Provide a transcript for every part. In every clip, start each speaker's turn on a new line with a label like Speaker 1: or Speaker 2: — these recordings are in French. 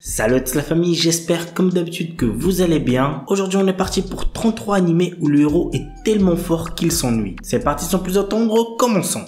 Speaker 1: Salut la famille, j'espère comme d'habitude que vous allez bien. Aujourd'hui on est parti pour 33 animés où le héros est tellement fort qu'il s'ennuie. C'est parti sans plus attendre, commençons.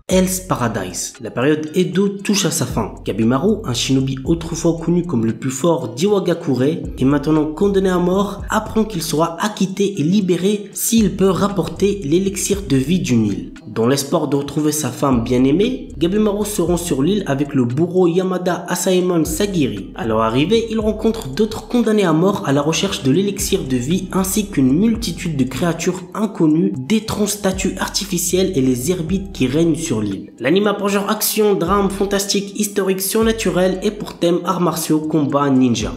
Speaker 1: Hell's Paradise. La période Edo touche à sa fin. Gabimaru, un shinobi autrefois connu comme le plus fort d'Iwagakure et maintenant condamné à mort, apprend qu'il sera acquitté et libéré s'il peut rapporter l'élixir de vie du Nil. Dans l'espoir de retrouver sa femme bien-aimée, Gabimaru se rend sur l'île avec le bourreau Yamada Asaemon Sagiri. À leur arrivée, il rencontre d'autres condamnés à mort à la recherche de l'élixir de vie ainsi qu'une multitude de créatures inconnues, d'étranges statues artificielles et les herbites qui règnent sur l'île. L'anime a pour genre action, drame, fantastique, historique, surnaturel et pour thème arts martiaux, combat, ninja.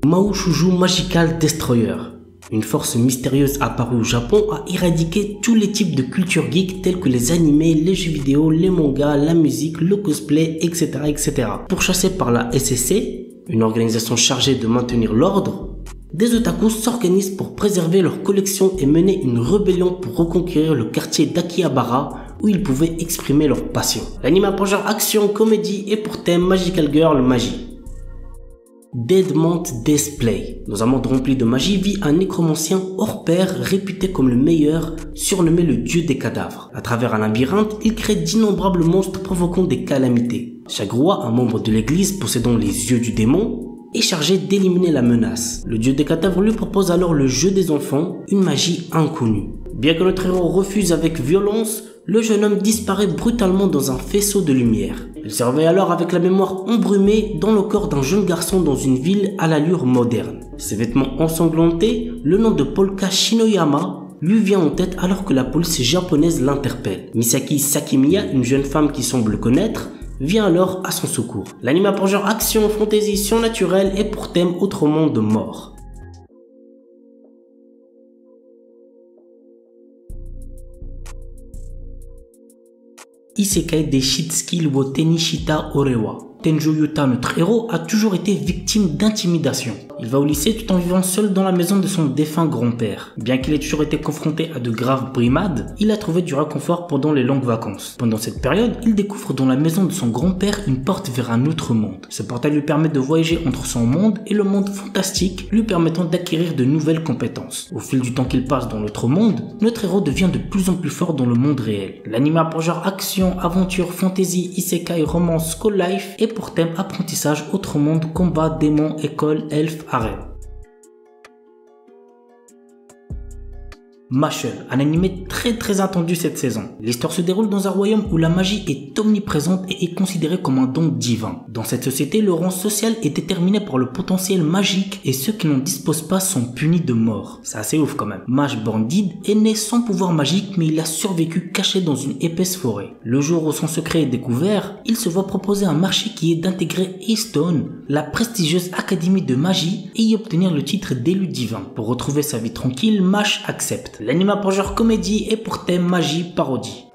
Speaker 1: Maoshuju Magical Destroyer. Une force mystérieuse apparue au Japon a éradiqué tous les types de culture geek tels que les animés, les jeux vidéo, les mangas, la musique, le cosplay, etc. etc. Pourchassés par la SSC, une organisation chargée de maintenir l'ordre, des otakus s'organisent pour préserver leur collection et mener une rébellion pour reconquérir le quartier d'Akihabara où ils pouvaient exprimer leur passion. L'anime a pour genre action, comédie et pour thème Magical Girl Magie. Deadmont Display. Dans un monde rempli de magie vit un nécromancien hors pair réputé comme le meilleur, surnommé le dieu des cadavres. À travers un labyrinthe, il crée d'innombrables monstres provoquant des calamités. Chaque roi, un membre de l'église possédant les yeux du démon, est chargé d'éliminer la menace. Le dieu des cadavres lui propose alors le jeu des enfants, une magie inconnue. Bien que notre héros refuse avec violence, le jeune homme disparaît brutalement dans un faisceau de lumière. Il se réveille alors avec la mémoire embrumée dans le corps d'un jeune garçon dans une ville à l'allure moderne. Ses vêtements ensanglantés, le nom de Polka Shinoyama lui vient en tête alors que la police japonaise l'interpelle. Misaki Sakimiya, une jeune femme qui semble le connaître, vient alors à son secours. L'anime a pour genre action, fantasy, surnaturel et pour thème autre monde de mort. Isekai des Shitsuki wo Tenishita Orewa. Tenjo Yuta, notre héros, a toujours été victime d'intimidation. Il va au lycée tout en vivant seul dans la maison de son défunt grand-père. Bien qu'il ait toujours été confronté à de graves brimades, il a trouvé du réconfort pendant les longues vacances. Pendant cette période, il découvre dans la maison de son grand-père une porte vers un autre monde. Ce portail lui permet de voyager entre son monde et le monde fantastique, lui permettant d'acquérir de nouvelles compétences. Au fil du temps qu'il passe dans l'autre monde, notre héros devient de plus en plus fort dans le monde réel. L'anime a pour genre action, aventure, fantasy, isekai, romance, school life et pour thème apprentissage, autre monde, combat, démon, école, elfe, harem. Mashle, un animé très attendu cette saison. L'histoire se déroule dans un royaume où la magie est omniprésente et est considérée comme un don divin. Dans cette société, le rang social est déterminé par le potentiel magique et ceux qui n'en disposent pas sont punis de mort. C'est assez ouf quand même. Mage Bandid est né sans pouvoir magique mais il a survécu caché dans une épaisse forêt. Le jour où son secret est découvert, il se voit proposer un marché qui est d'intégrer Eastone, la prestigieuse académie de magie, et y obtenir le titre d'élu divin. Pour retrouver sa vie tranquille, Mash accepte. L'anime a pour genre comédie et pour thème magie parodie.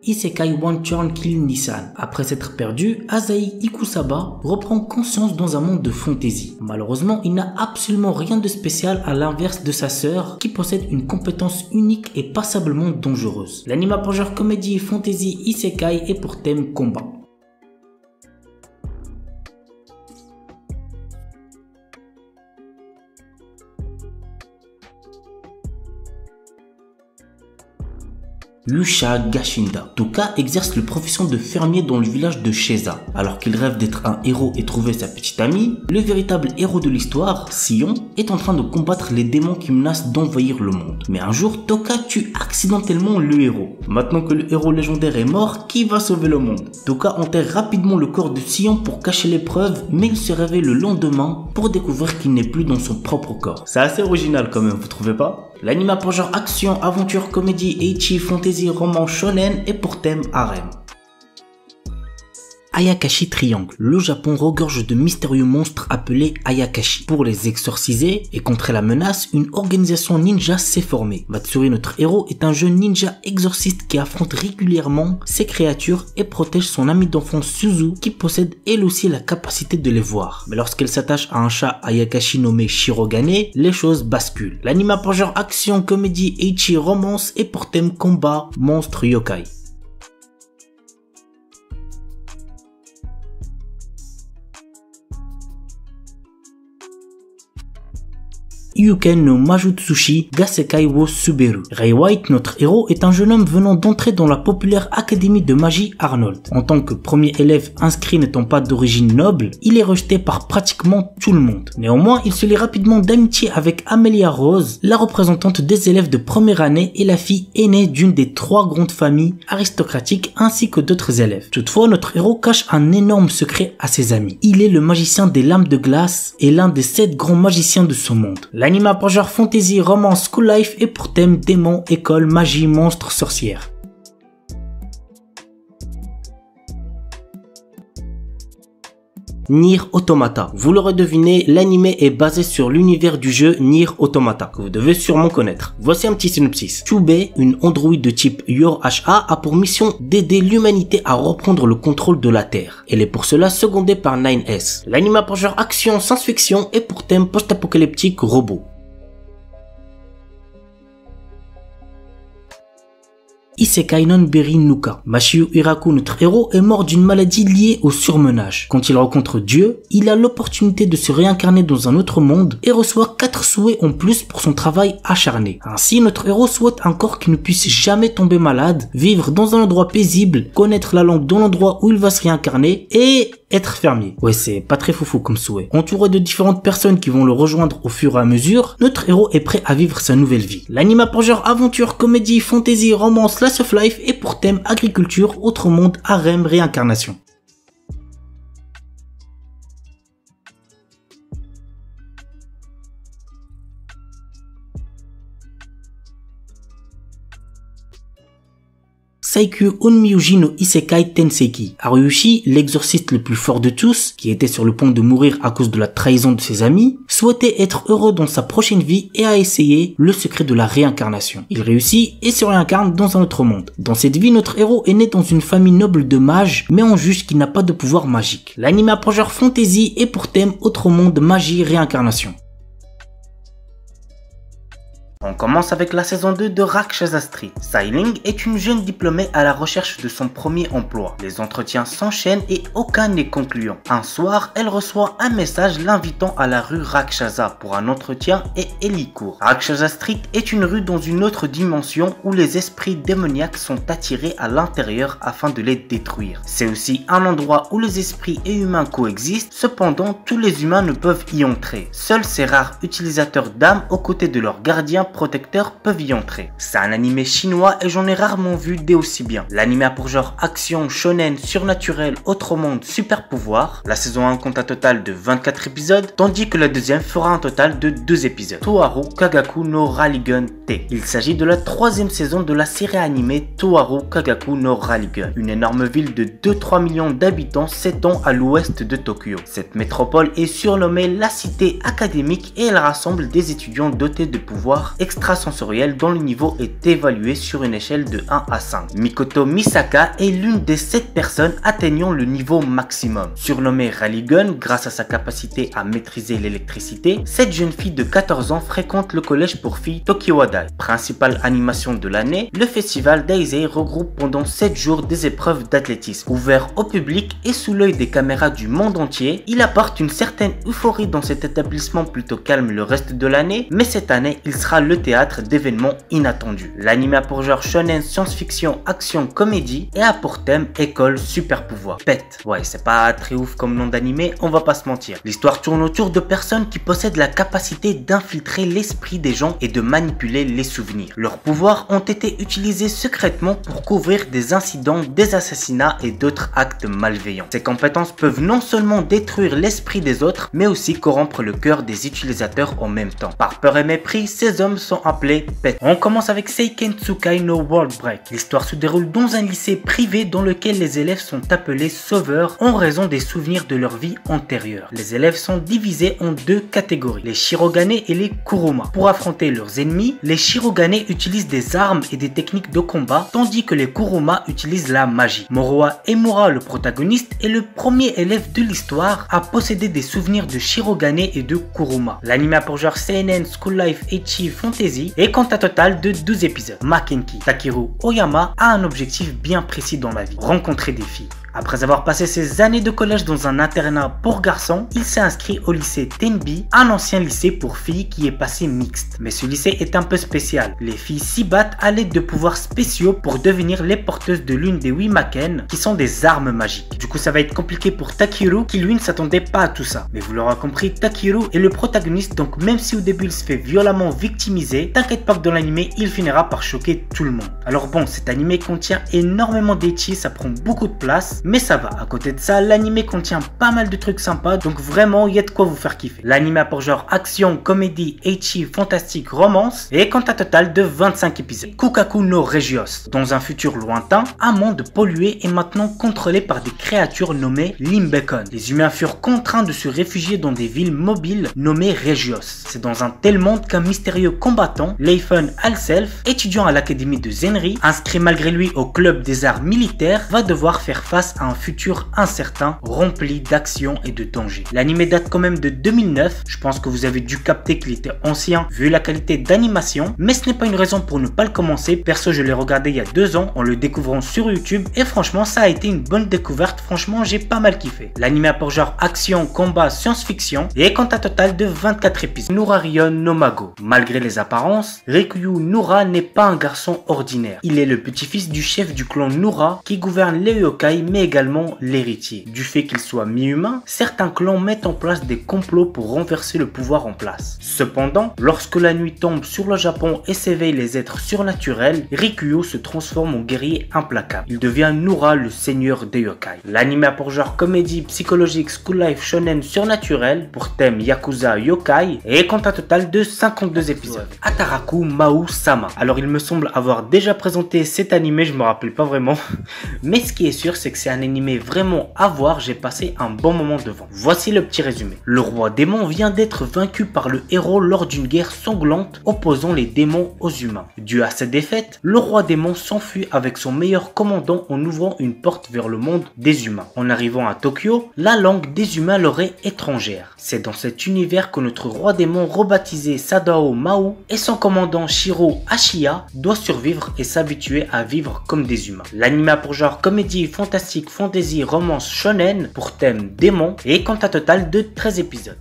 Speaker 1: Isekai One Turn Kill Nissan. Après s'être perdu, Asahi Ikusaba reprend conscience dans un monde de fantasy. Malheureusement, il n'a absolument rien de spécial à l'inverse de sa sœur qui possède une compétence unique et passablement dangereuse. L'anime a pour genre comédie, fantasy, isekai et pour thème combat. Lusha Gashinda. Toka exerce la profession de fermier dans le village de Sheza. Alors qu'il rêve d'être un héros et trouver sa petite amie, le véritable héros de l'histoire, Sion, est en train de combattre les démons qui menacent d'envahir le monde. Mais un jour, Toka tue accidentellement le héros. Maintenant que le héros légendaire est mort, qui va sauver le monde? Toka enterre rapidement le corps de Sion pour cacher les preuves, mais il se réveille le lendemain pour découvrir qu'il n'est plus dans son propre corps. C'est assez original quand même, vous trouvez pas? L'anime a pour genre action, aventure, comédie, ecchi, fantasy, roman, shonen et pour thème harem. Ayakashi Triangle. Le Japon regorge de mystérieux monstres appelés Ayakashi. Pour les exorciser et contrer la menace, une organisation ninja s'est formée. Matsuri, notre héros, est un jeune ninja exorciste qui affronte régulièrement ces créatures et protège son ami d'enfance Suzu qui possède elle aussi la capacité de les voir. Mais lorsqu'elle s'attache à un chat Ayakashi nommé Shirogane, les choses basculent. L'anime a pour genre action, comédie, ecchi, romance et pour thème combat, monstre, yokai. Yuken no Majutsushi Gasekai wo Suberu. Ray White, notre héros, est un jeune homme venant d'entrer dans la populaire académie de magie Arnold. En tant que premier élève inscrit n'étant pas d'origine noble, il est rejeté par pratiquement tout le monde. Néanmoins, il se lie rapidement d'amitié avec Amelia Rose, la représentante des élèves de première année et la fille aînée d'une des 3 grandes familles aristocratiques ainsi que d'autres élèves. Toutefois, notre héros cache un énorme secret à ses amis. Il est le magicien des lames de glace et l'un des 7 grands magiciens de ce monde. L'anime a pour genre fantasy, romance, school life et pour thème démons, école, magie, monstres, sorcières. Nier Automata. Vous l'aurez deviné, l'anime est basé sur l'univers du jeu Nier Automata, que vous devez sûrement connaître. Voici un petit synopsis. Chubei, une androïde de type Yor-HA, a pour mission d'aider l'humanité à reprendre le contrôle de la Terre. Elle est pour cela secondée par 9S. L'anime a pour genre action, science-fiction et pour thème post-apocalyptique robot. Isekai non Beri Nuka. Mashio Hiraku, notre héros, est mort d'une maladie liée au surmenage. Quand il rencontre Dieu, il a l'opportunité de se réincarner dans un autre monde et reçoit 4 souhaits en plus pour son travail acharné. Ainsi, notre héros souhaite un corps qui ne puisse jamais tomber malade, vivre dans un endroit paisible, connaître la langue dans l'endroit où il va se réincarner et être fermier. Ouais, c'est pas très foufou comme souhait. Entouré de différentes personnes qui vont le rejoindre au fur et à mesure, notre héros est prêt à vivre sa nouvelle vie. L'anime a pour genre aventure, comédie, fantasy, romance, slice of life et pour thème agriculture, autre monde, harem, réincarnation. Saikyu Onmyuji no Isekai Tenseiki. Haruyushi, l'exorciste le plus fort de tous, qui était sur le point de mourir à cause de la trahison de ses amis, souhaitait être heureux dans sa prochaine vie et a essayé le secret de la réincarnation. Il réussit et se réincarne dans un autre monde. Dans cette vie, notre héros est né dans une famille noble de mages, mais on juge qu'il n'a pas de pouvoir magique. L'anime a pour genre fantasy et pour thème autre monde, magie, réincarnation. On commence avec la saison 2 de Rakshasa Street. Sailing est une jeune diplômée à la recherche de son premier emploi. Les entretiens s'enchaînent et aucun n'est concluant. Un soir, elle reçoit un message l'invitant à la rue Rakshasa pour un entretien et elle y court. Rakshasa Street est une rue dans une autre dimension où les esprits démoniaques sont attirés à l'intérieur afin de les détruire. C'est aussi un endroit où les esprits et humains coexistent, cependant tous les humains ne peuvent y entrer. Seuls ces rares utilisateurs d'âmes aux côtés de leurs gardiens protecteurs peuvent y entrer. C'est un animé chinois et j'en ai rarement vu des aussi bien. L'anime a pour genre action, shonen, surnaturel, autre monde, super pouvoir. La saison 1 compte un total de 24 épisodes, tandis que la deuxième fera un total de 2 épisodes. Toharu Kagaku no Raligun T. Il s'agit de la 3e saison de la série animée Toharu Kagaku no Raligun. Une énorme ville de 2-3 millions d'habitants s'étend à l'ouest de Tokyo. Cette métropole est surnommée la cité académique et elle rassemble des étudiants dotés de pouvoirs extrasensoriels dont le niveau est évalué sur une échelle de 1 à 5. Mikoto Misaka est l'une des 7 personnes atteignant le niveau maximum. Surnommée Raligun grâce à sa capacité à maîtriser l'électricité, cette jeune fille de 14 ans fréquente le collège pour filles Tokiwadai. Principale animation de l'année, le festival Daisei regroupe pendant 7 jours des épreuves d'athlétisme. Ouvert au public et sous l'œil des caméras du monde entier, il apporte une certaine euphorie dans cet établissement plutôt calme le reste de l'année, mais cette année il sera le théâtre d'événements inattendus. L'anime a pour genre shonen, science-fiction, action, comédie et a pour thème école, super pouvoir. Pète. Ouais, c'est pas très ouf comme nom d'animé, on va pas se mentir. L'histoire tourne autour de personnes qui possèdent la capacité d'infiltrer l'esprit des gens et de manipuler les souvenirs. Leurs pouvoirs ont été utilisés secrètement pour couvrir des incidents, des assassinats et d'autres actes malveillants. Ces compétences peuvent non seulement détruire l'esprit des autres, mais aussi corrompre le cœur des utilisateurs en même temps. Par peur et mépris, ces hommes
Speaker 2: tomes sont appelés PET. On commence avec Seiken Tsukai no World Break. L'histoire se déroule dans un lycée privé dans lequel les élèves sont appelés sauveurs en raison des souvenirs de leur vie antérieure. Les élèves sont divisés en deux catégories, les Shirogane et les Kuruma. Pour affronter leurs ennemis, les Shirogane utilisent des armes et des techniques de combat, tandis que les Kuruma utilisent la magie. Moroha Emura, le protagoniste, est le premier élève de l'histoire à posséder des souvenirs de Shirogane et de Kuruma. L'anime a pour genre Seinen, School Life, Ecchi, Fantasy et compte un total de 12 épisodes. Makenki Takeru Oyama a un objectif bien précis dans la vie, rencontrer des filles. Après avoir passé ses années de collège dans un internat pour garçons, il s'est inscrit au lycée Tenbi, un ancien lycée pour filles qui est passé mixte. Mais ce lycée est un peu spécial. Les filles s'y battent à l'aide de pouvoirs spéciaux pour devenir les porteuses de l'une des Wimaken, qui sont des armes magiques. Du coup, ça va être compliqué pour Takeru, qui lui ne s'attendait pas à tout ça. Mais vous l'aurez compris, Takeru est le protagoniste, donc même si au début il se fait violemment victimiser, t'inquiète pas que dans l'anime, il finira par choquer tout le monde. Alors bon, cet anime contient énormément d'ecchi, ça prend beaucoup de place, mais ça va. À côté de ça, l'anime contient pas mal de trucs sympas, donc vraiment il y a de quoi vous faire kiffer. L'anime a pour genre action, comédie, ecchi, fantastique, romance et compte un total de 25 épisodes. Kukaku no Regios. Dans un futur lointain, un monde pollué est maintenant contrôlé par des créatures nommées Limbekon. Les humains furent contraints de se réfugier dans des villes mobiles nommées Regios. C'est dans un tel monde qu'un mystérieux combattant, Leifun Alself, étudiant à l'académie de Zenri, inscrit malgré lui au club des arts militaires, va devoir faire face à un futur incertain, rempli d'action et de danger. L'anime date quand même de 2009, je pense que vous avez dû capter qu'il était ancien vu la qualité d'animation, mais ce n'est pas une raison pour ne pas le commencer. Perso, je l'ai regardé il y a 2 ans en le découvrant sur YouTube et franchement ça a été une bonne découverte, franchement j'ai pas mal kiffé. L'anime a pour genre action, combat, science-fiction et compte un total de 24 épisodes. Nurarion no Mago. Malgré les apparences, Rikuyu Nura n'est pas un garçon ordinaire. Il est le petit-fils du chef du clan Nura qui gouverne les yokai mais également l'héritier. Du fait qu'il soit mi-humain, certains clans mettent en place des complots pour renverser le pouvoir en place. Cependant, lorsque la nuit tombe sur le Japon et s'éveillent les êtres surnaturels, Rikuyu se transforme en guerrier implacable. Il devient Nura, le seigneur des yokai. L'anime a pour genre comédie psychologique, school life, shonen surnaturel, pour thème Yakuza yokai, et compte un total de 52 épisodes. Ataraku Mau Sama. Alors il me semble avoir déjà présenté cet anime, je me rappelle pas vraiment, mais ce qui est sûr c'est que c'est un animé vraiment à voir, j'ai passé un bon moment devant. Voici le petit résumé. Le roi démon vient d'être vaincu par le héros lors d'une guerre sanglante opposant les démons aux humains. Dû à cette défaite, le roi démon s'enfuit avec son meilleur commandant en ouvrant une porte vers le monde des humains. En arrivant à Tokyo, la langue des humains leur est étrangère. C'est dans cet univers que notre roi démon rebaptisé Sadao Mau et son commandant Shiro Ashiya doit survivre et s'habituer à vivre comme des humains. L'anime a pour genre comédie, fantastique, fantasy, romance, shonen pour thème démon et compte un total de 13 épisodes.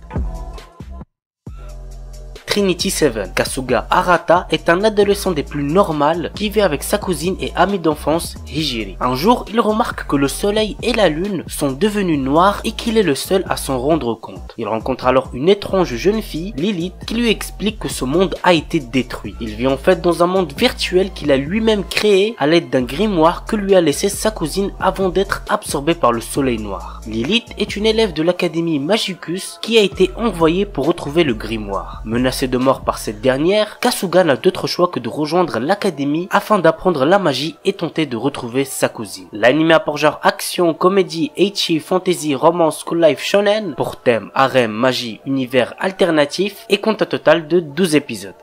Speaker 2: Trinity Seven. Kasuga Arata est un adolescent des plus normales qui vit avec sa cousine et amie d'enfance Hijiri. Un jour, il remarque que le soleil et la lune sont devenus noirs et qu'il est le seul à s'en rendre compte. Il rencontre alors une étrange jeune fille, Lilith, qui lui explique que ce monde a été détruit. Il vit en fait dans un monde virtuel qu'il a lui-même créé à l'aide d'un grimoire que lui a laissé sa cousine avant d'être absorbé par le soleil noir. Lilith est une élève de l'académie Magicus qui a été envoyée pour retrouver le grimoire. Menacée de mort par cette dernière, Kasuga n'a d'autre choix que de rejoindre l'académie afin d'apprendre la magie et tenter de retrouver sa cousine. L'anime a pour genre action, comédie, ecchi, fantasy, romance, school life, shonen pour thème harem, magie, univers alternatif et compte un total de 12 épisodes.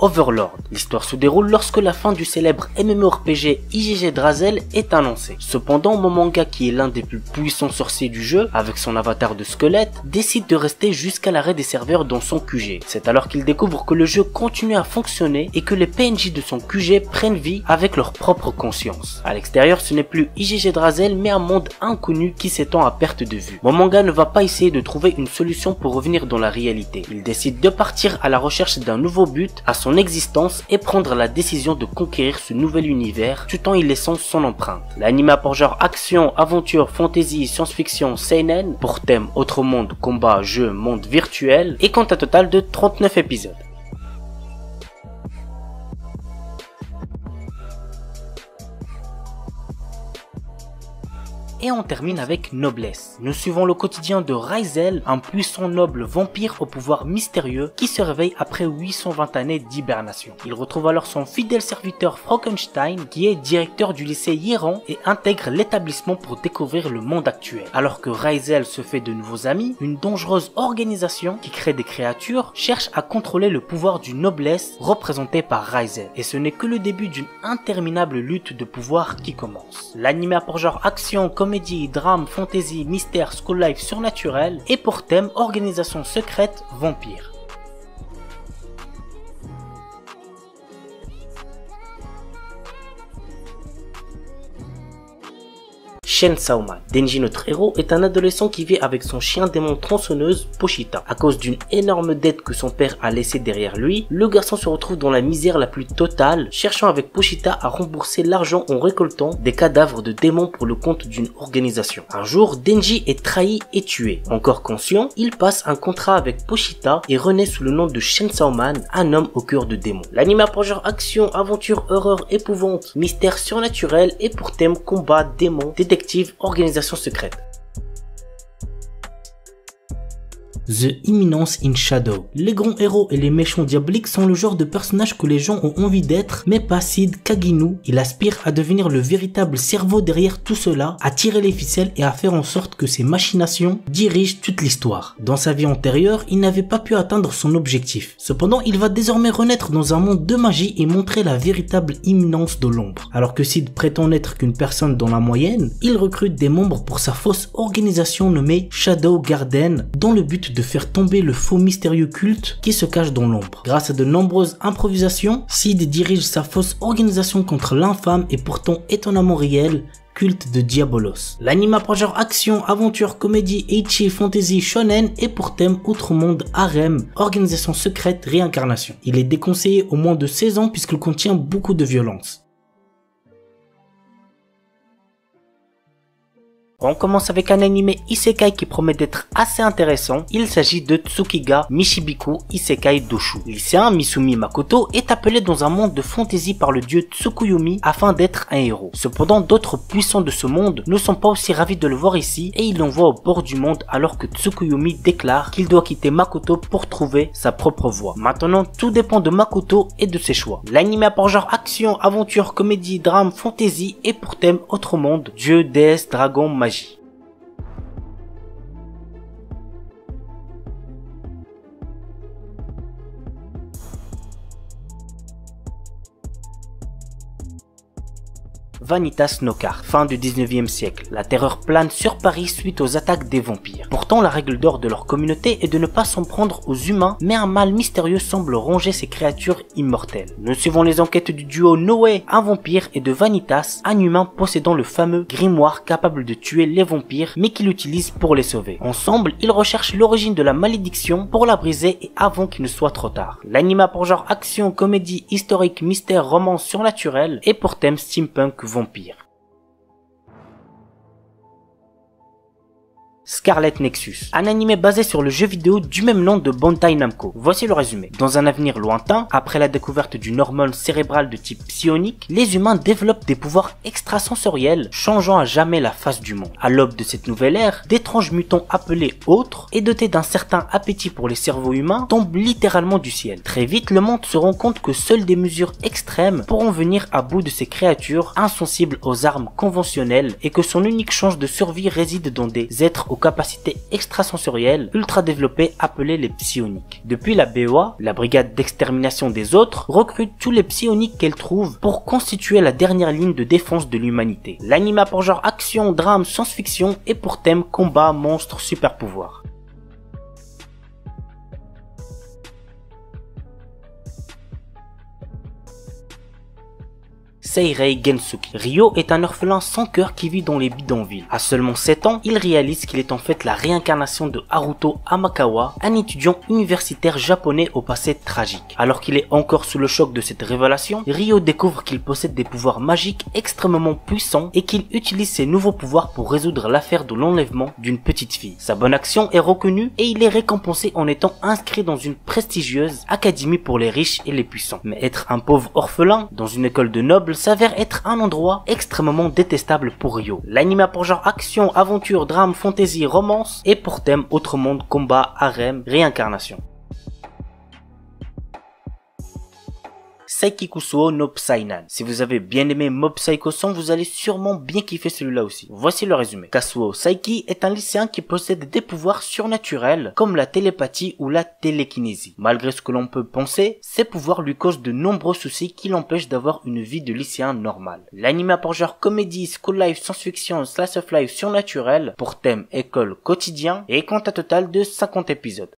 Speaker 2: Overlord. L'histoire se déroule lorsque la fin du célèbre MMORPG IGG Drazel est annoncée. Cependant, Momonga, qui est l'un des plus puissants sorciers du jeu, avec son avatar de squelette, décide de rester jusqu'à l'arrêt des serveurs dans son QG. C'est alors qu'il découvre que le jeu continue à fonctionner et que les PNJ de son QG prennent vie avec leur propre conscience. À l'extérieur, ce n'est plus IGG Drazel mais un monde inconnu qui s'étend à perte de vue. Momonga ne va pas essayer de trouver une solution pour revenir dans la réalité. Il décide de partir à la recherche d'un nouveau but à son existence et prendre la décision de conquérir ce nouvel univers tout en y laissant son empreinte. L'anime a pour genre action, aventure, fantasy, science-fiction, seinen pour thème autre monde, combat, jeu, monde virtuel et compte un total de 39 épisodes. et on termine avec Noblesse. Nous suivons le quotidien de Reizel, un puissant noble vampire au pouvoir mystérieux qui se réveille après 820 années d'hibernation. Il retrouve alors son fidèle serviteur Frankenstein qui est directeur du lycée Hieron et intègre l'établissement pour découvrir le monde actuel. Alors que Reizel se fait de nouveaux amis, une dangereuse organisation qui crée des créatures cherche à contrôler le pouvoir du Noblesse représenté par Reizel. Et ce n'est que le début d'une interminable lutte de pouvoir qui commence. L'anime a pour genre action, comédie, drame, fantasy, mystère, school life, surnaturel et pour thème organisation secrète, vampire. Chainsaw Man. Denji, notre héros, est un adolescent qui vit avec son chien démon tronçonneuse, Pochita. À cause d'une énorme dette que son père a laissée derrière lui, le garçon se retrouve dans la misère la plus totale, cherchant avec Pochita à rembourser l'argent en récoltant des cadavres de démons pour le compte d'une organisation. Un jour, Denji est trahi et tué. Encore conscient, il passe un contrat avec Pochita et renaît sous le nom de Chainsaw Man, un homme au cœur de démons. L'anime a pour genre action, aventure, horreur, épouvante, mystère surnaturel et pour thème combat, démons, détective, organisation secrète.
Speaker 1: The Imminence in Shadow. Les grands héros et les méchants diaboliques sont le genre de personnages que les gens ont envie d'être, mais pas Sid Kaginu. Il aspire à devenir le véritable cerveau derrière tout cela, à tirer les ficelles et à faire en sorte que ses machinations dirigent toute l'histoire. Dans sa vie antérieure, il n'avait pas pu atteindre son objectif. Cependant, il va désormais renaître dans un monde de magie et montrer la véritable imminence de l'ombre. Alors que Sid prétend n'être qu'une personne dans la moyenne, il recrute des membres pour sa fausse organisation nommée Shadow Garden, dans le but de faire tomber le faux mystérieux culte qui se cache dans l'ombre. Grâce à de nombreuses improvisations, Sid dirige sa fausse organisation contre l'infâme et pourtant étonnamment réel culte de Diabolos. L'anime a pour genre action, aventure, comédie, ecchi, fantasy, shonen et pour thème outre-monde, harem, organisation secrète, réincarnation. Il est déconseillé aux moins de 16 ans puisqu'il contient beaucoup de violence.
Speaker 2: On commence avec un anime isekai qui promet d'être assez intéressant. Il s'agit de Tsukiga Mishibiku Isekai Doshu. Lycéen Misumi Makoto est appelé dans un monde de fantasy par le dieu Tsukuyomi afin d'être un héros. Cependant, d'autres puissants de ce monde ne sont pas aussi ravis de le voir ici et ils l'envoient au bord du monde alors que Tsukuyomi déclare qu'il doit quitter Makoto pour trouver sa propre voie. Maintenant, tout dépend de Makoto et de ses choix. L'anime a pour genre action, aventure, comédie, drame, fantasy et pour thème autre monde, dieu, déesse, dragon, magie. Vanitas Nokar, fin du 19e siècle. La terreur plane sur Paris suite aux attaques des vampires. Pourtant, la règle d'or de leur communauté est de ne pas s'en prendre aux humains, mais un mal mystérieux semble ronger ces créatures immortelles. Nous suivons les enquêtes du duo Noé, un vampire, et de Vanitas, un humain possédant le fameux grimoire capable de tuer les vampires, mais qu'il utilise pour les sauver. Ensemble, ils recherchent l'origine de la malédiction pour la briser et avant qu'il ne soit trop tard. L'anime a pour genre action, comédie, historique, mystère, romance surnaturel et pour thème steampunk vampire. Scarlet Nexus, un anime basé sur le jeu vidéo du même nom de Bandai Namco. Voici le résumé. Dans un avenir lointain, après la découverte d'une hormone cérébrale de type psionique, les humains développent des pouvoirs extrasensoriels, changeant à jamais la face du monde. À l'aube de cette nouvelle ère, d'étranges mutants appelés autres et dotés d'un certain appétit pour les cerveaux humains tombent littéralement du ciel. Très vite, le monde se rend compte que seules des mesures extrêmes pourront venir à bout de ces créatures insensibles aux armes conventionnelles et que son unique chance de survie réside dans des êtres aux capacités extrasensorielles ultra développées appelées les psioniques. Depuis, la BOA, la brigade d'extermination des autres, recrute tous les psioniques qu'elle trouve pour constituer la dernière ligne de défense de l'humanité. L'anime a pour genre action, drame, science-fiction et pour thème combat, monstres, super pouvoirs. Seirei Gensuki. Ryo est un orphelin sans cœur qui vit dans les bidonvilles. À seulement 7 ans, il réalise qu'il est en fait la réincarnation de Haruto Amakawa, un étudiant universitaire japonais au passé tragique. Alors qu'il est encore sous le choc de cette révélation, Ryo découvre qu'il possède des pouvoirs magiques extrêmement puissants et qu'il utilise ses nouveaux pouvoirs pour résoudre l'affaire de l'enlèvement d'une petite fille. Sa bonne action est reconnue et il est récompensé en étant inscrit dans une prestigieuse académie pour les riches et les puissants. Mais être un pauvre orphelin dans une école de nobles, s'avère être un endroit extrêmement détestable pour Ryo. L'anime a pour genre action, aventure, drame, fantasy, romance et pour thème autre monde, combat, harem, réincarnation. Saikikusuo no Psynan. Si vous avez bien aimé Mob Psycho 100, vous allez sûrement bien kiffer celui-là aussi. Voici le résumé. Kazuo Saiki est un lycéen qui possède des pouvoirs surnaturels comme la télépathie ou la télékinésie. Malgré ce que l'on peut penser, ces pouvoirs lui causent de nombreux soucis qui l'empêchent d'avoir une vie de lycéen normal. L'anime a pour genre comédie, school life, science-fiction, slice of life surnaturel pour thème école quotidien et compte un total de 50 épisodes.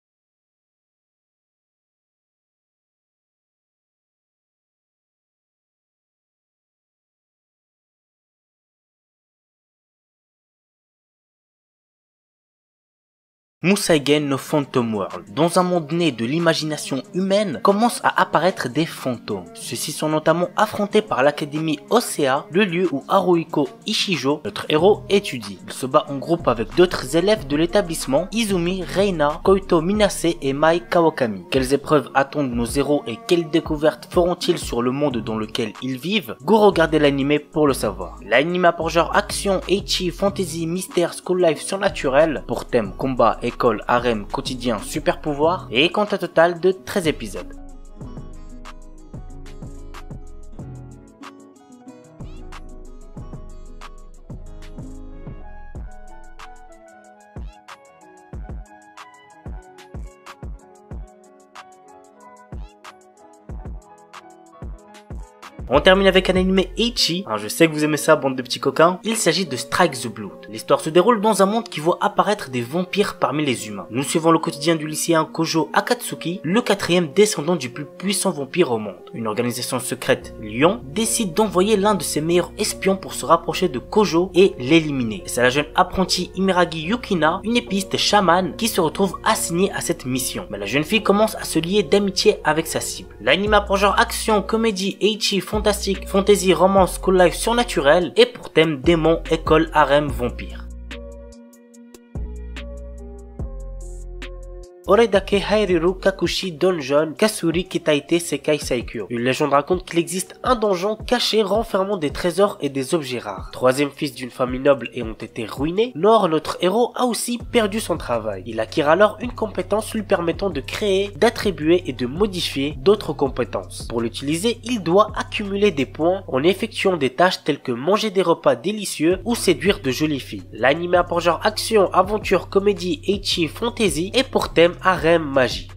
Speaker 2: Museigen no Phantom World. Dans un monde né de l'imagination humaine, commencent à apparaître des fantômes. Ceux-ci sont notamment affrontés par l'académie Osea, le lieu où Haruhiko Ishijo, notre héros, étudie. Il se bat en groupe avec d'autres élèves de l'établissement, Izumi, Reina, Koito Minase et Mai Kawakami. Quelles épreuves attendent nos héros et quelles découvertes feront-ils sur le monde dans lequel ils vivent? Go regarder l'anime pour le savoir. L'anime a pour genre action, ecchi, fantasy, mystère, school life surnaturel, pour thème combat, école, harem, quotidien, super pouvoir et compte un total de 13 épisodes. On termine avec un anime ecchi. Je sais que vous aimez ça, bande de petits coquins. Il s'agit de Strike the Blood. L'histoire se déroule dans un monde qui voit apparaître des vampires parmi les humains. Nous suivons le quotidien du lycéen Kojo Akatsuki, le quatrième descendant du plus puissant vampire au monde. Une organisation secrète, Lion, décide d'envoyer l'un de ses meilleurs espions pour se rapprocher de Kojo et l'éliminer. C'est la jeune apprentie Imeragi Yukina, une épiste chamane, qui se retrouve assignée à cette mission. Mais la jeune fille commence à se lier d'amitié avec sa cible. L'anime a pour genre action, comédie, ecchi, fantastique, fantasy, romance, school life surnaturel et pour thème démon, école, harem, vampire. Oredake Hairiru Kakushi Donjon Kasuri Kitaite Sekai Saikyo. Une légende raconte qu'il existe un donjon caché renfermant des trésors et des objets rares. Troisième fils d'une famille noble et ont été ruinés, Nor, notre héros, a aussi perdu son travail. Il acquiert alors une compétence lui permettant de créer, d'attribuer et de modifier d'autres compétences. Pour l'utiliser, il doit accumuler des points en effectuant des tâches telles que manger des repas délicieux ou séduire de jolies filles. L'anime a pour genre action, aventure, comédie, ecchi, fantasy et pour thème harem magie.